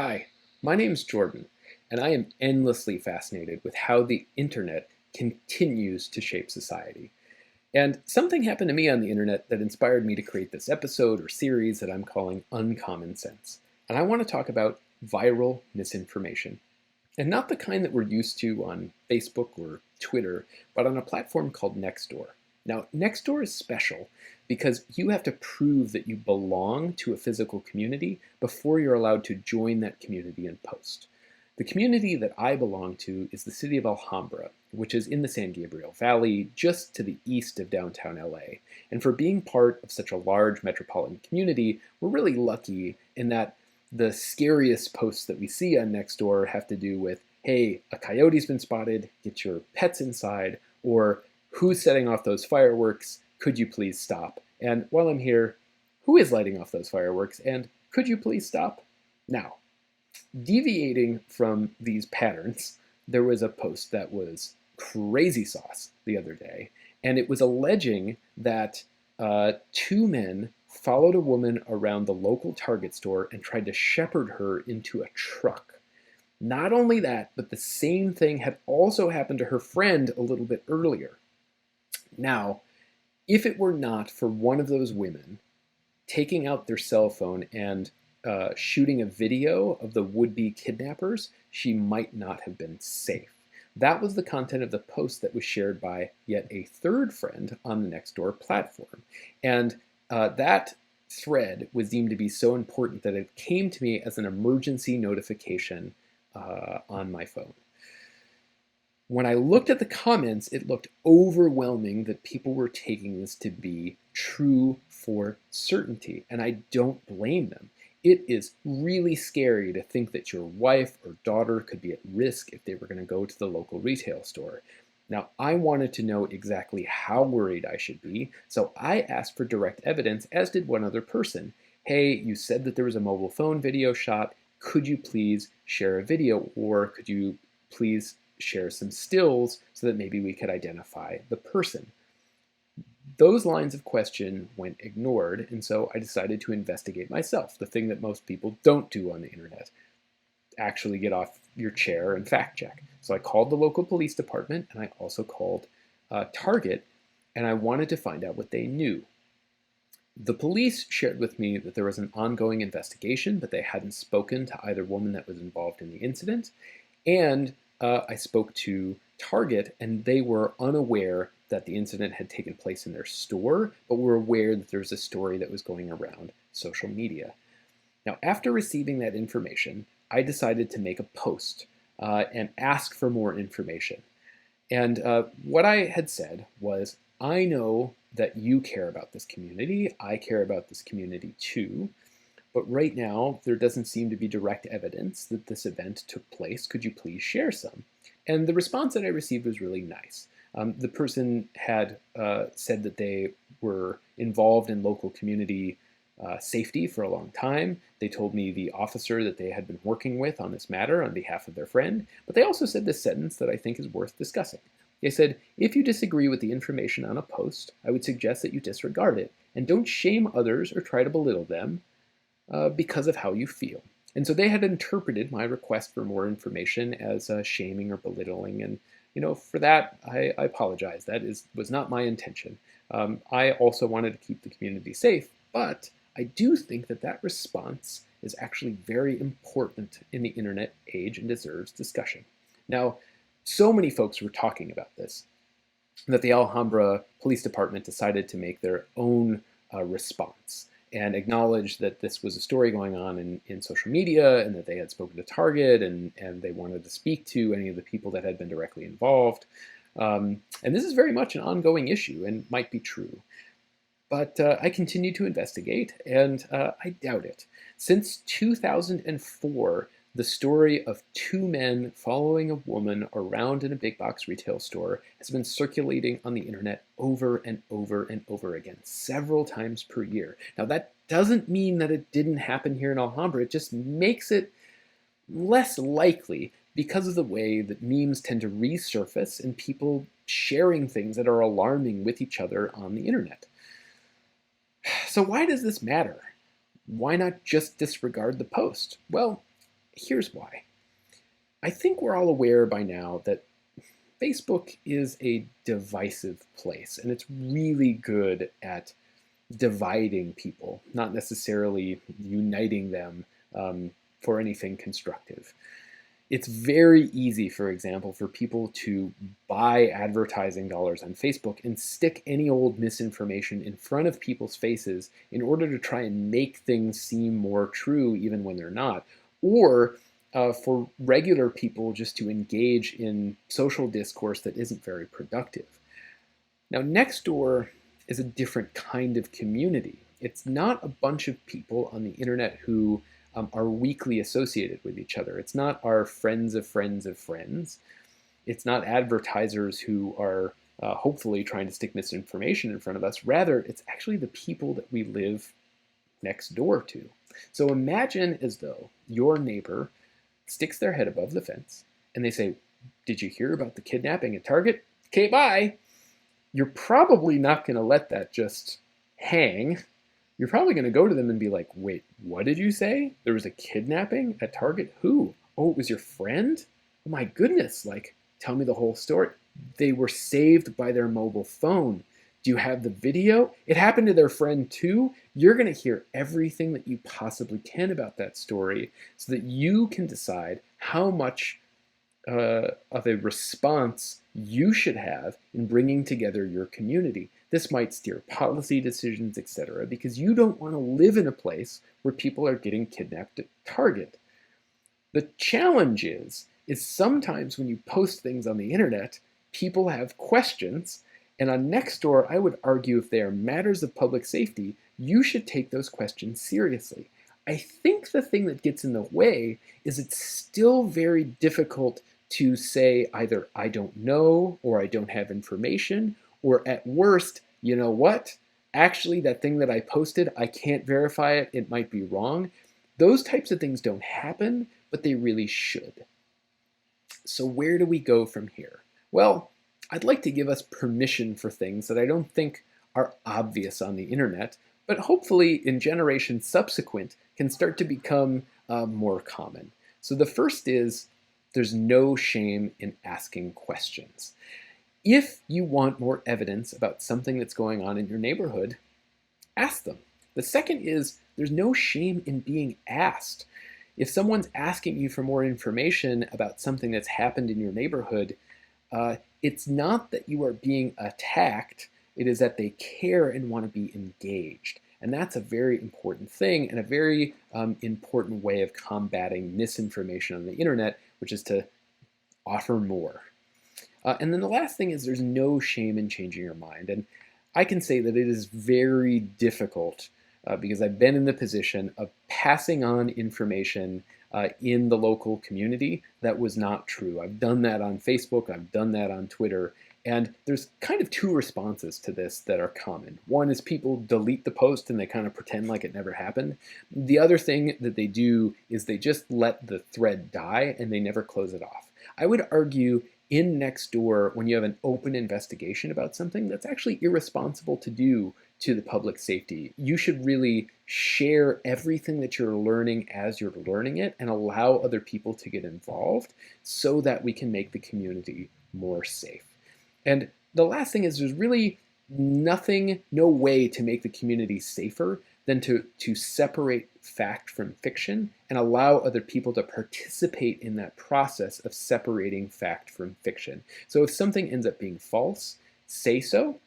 Hi, my name's Jordan, and I am endlessly fascinated with how the internet continues to shape society. And something happened to me on the internet that inspired me to create this episode or series that I'm calling Uncommon Sense. And I want to talk about viral misinformation. And not the kind that we're used to on Facebook or Twitter, but on a platform called NextDoor. Now, NextDoor is special because you have to prove that you belong to a physical community before you're allowed to join that community and post. The community that I belong to is the city of Alhambra, which is in the San Gabriel Valley, just to the east of downtown LA. And for being part of such a large metropolitan community, we're really lucky in that the scariest posts that we see on Nextdoor have to do with, hey, a coyote's been spotted, get your pets inside, or who's setting off those fireworks, could you please stop? And while I'm here, who is lighting off those fireworks, and could you please stop? Now, deviating from these patterns, there was a post that was crazy sauce the other day, and it was alleging that two men followed a woman around the local Target store and tried to shepherd her into a truck. Not only that, but the same thing had also happened to her friend a little bit earlier. Now, if it were not for one of those women taking out their cell phone and shooting a video of the would-be kidnappers, she might not have been safe. That was the content of the post that was shared by yet a third friend on the Nextdoor platform. And that thread was deemed to be so important that it came to me as an emergency notification on my phone. When I looked at the comments, it looked overwhelming that people were taking this to be true for certainty, and I don't blame them. It is really scary to think that your wife or daughter could be at risk if they were going to go to the local retail store. Now, I wanted to know exactly how worried I should be, so I asked for direct evidence, as did one other person. Hey, you said that there was a mobile phone video shot. Could you please share a video, or could you please share some stills so that maybe we could identify the person? Those lines of question went ignored, and so I decided to investigate myself, the thing that most people don't do on the internet. Actually get off your chair and fact check. So I called the local police department, and I also called Target, and I wanted to find out what they knew. The police shared with me that there was an ongoing investigation, but they hadn't spoken to either woman that was involved in the incident. And I spoke to Target, and they were unaware that the incident had taken place in their store, but were aware that there was a story that was going around social media. Now, after receiving that information, I decided to make a post and ask for more information. And what I had said was, I know that you care about this community. I care about this community too. But right now, there doesn't seem to be direct evidence that this event took place. Could you please share some? And the response that I received was really nice. The person had said that they were involved in local community safety for a long time. They told me the officer that they had been working with on this matter on behalf of their friend, but they also said this sentence that I think is worth discussing. They said, if you disagree with the information on a post, I would suggest that you disregard it and don't shame others or try to belittle them because of how you feel. And so they had interpreted my request for more information as shaming or belittling, and for that, I apologize. That was not my intention. I also wanted to keep the community safe, but I do think that that response is actually very important in the internet age and deserves discussion. Now, so many folks were talking about this that the Alhambra Police Department decided to make their own response and acknowledge that this was a story going on in social media, and that they had spoken to Target, and they wanted to speak to any of the people that had been directly involved. And this is very much an ongoing issue and might be true. But I continue to investigate, and I doubt it. Since 2004, the story of two men following a woman around in a big box retail store has been circulating on the internet over and over and over again, several times per year. Now, that doesn't mean that it didn't happen here in Alhambra. It just makes it less likely because of the way that memes tend to resurface and people sharing things that are alarming with each other on the internet. So why does this matter? Why not just disregard the post? Well, Here's why. I think we're all aware by now that Facebook is a divisive place, and it's really good at dividing people, not necessarily uniting them for anything constructive. It's very easy, for example, for people to buy advertising dollars on Facebook and stick any old misinformation in front of people's faces in order to try and make things seem more true even when they're not. Or for regular people just to engage in social discourse that isn't very productive. Now, NextDoor is a different kind of community. It's not a bunch of people on the internet who are weakly associated with each other. It's not our friends of friends of friends. It's not advertisers who are hopefully trying to stick misinformation in front of us. Rather, it's actually the people that we live next door to. So imagine as though your neighbor sticks their head above the fence and they say, "Did you hear about the kidnapping at Target? Okay, bye." You're probably not going to let that just hang. You're probably going to go to them and be like, "Wait, what did you say? There was a kidnapping at Target? Who? Oh, it was your friend? Oh my goodness, like, tell me the whole story." They were saved by their mobile phone. Do you have the video? It happened to their friend too. You're going to hear everything that you possibly can about that story so that you can decide how much of a response you should have in bringing together your community. This might steer policy decisions, etc., because you don't want to live in a place where people are getting kidnapped at Target. The challenge is sometimes when you post things on the internet, people have questions, and on NextDoor, I would argue if they are matters of public safety, you should take those questions seriously. I think the thing that gets in the way is it's still very difficult to say either "I don't know" or "I don't have information," or at worst, "You know what? Actually, that thing that I posted, I can't verify it. It might be wrong." Those types of things don't happen, but they really should. So where do we go from here? Well, I'd like to give us permission for things that I don't think are obvious on the internet, but hopefully in generations subsequent can start to become more common. So the first is there's no shame in asking questions. If you want more evidence about something that's going on in your neighborhood, ask them. The second is there's no shame in being asked. If someone's asking you for more information about something that's happened in your neighborhood, it's not that you are being attacked, it is that they care and want to be engaged. And that's a very important thing and a very important way of combating misinformation on the internet, which is to offer more. And then the last thing is there's no shame in changing your mind. And I can say that it is very difficult because I've been in the position of passing on information in the local community that was not true. I've done that on Facebook, I've done that on Twitter, and there's kind of two responses to this that are common. One is people delete the post and they kind of pretend like it never happened. The other thing that they do is they just let the thread die and they never close it off. I would argue in NextDoor, when you have an open investigation about something, that's actually irresponsible to do to the public safety. You should really share everything that you're learning as you're learning it and allow other people to get involved so that we can make the community more safe. And the last thing is there's really no way to make the community safer than to separate fact from fiction and allow other people to participate in that process of separating fact from fiction. So if something ends up being false, say so.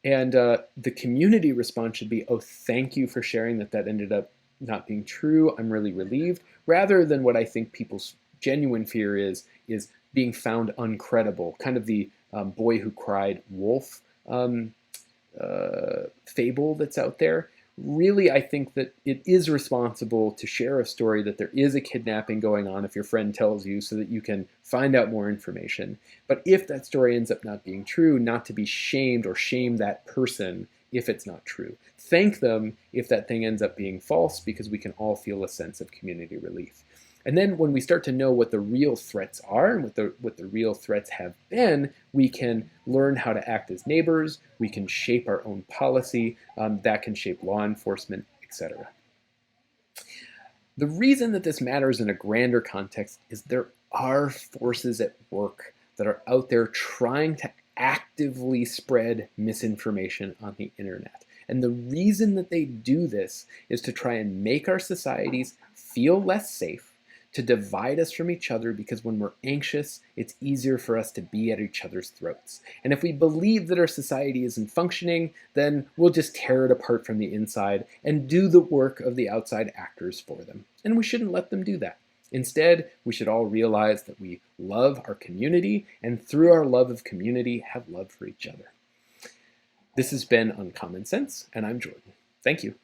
And the community response should be, "Oh, thank you for sharing that ended up not being true. I'm really relieved," rather than what I think people's genuine fear is being found uncredible, kind of the boy who cried wolf fable that's out there. Really, I think that it is responsible to share a story that there is a kidnapping going on if your friend tells you so that you can find out more information. But if that story ends up not being true, not to be shamed or shame that person if it's not true. Thank them if that thing ends up being false because we can all feel a sense of community relief. And then when we start to know what the real threats are and what the real threats have been, we can learn how to act as neighbors, we can shape our own policy, that can shape law enforcement, etc. The reason that this matters in a grander context is there are forces at work that are out there trying to actively spread misinformation on the internet. And the reason that they do this is to try and make our societies feel less safe, to divide us from each other, because when we're anxious, it's easier for us to be at each other's throats. And if we believe that our society isn't functioning, then we'll just tear it apart from the inside and do the work of the outside actors for them. And we shouldn't let them do that. Instead, we should all realize that we love our community, and through our love of community, have love for each other. This has been Uncommon Sense, and I'm Jordan. Thank you.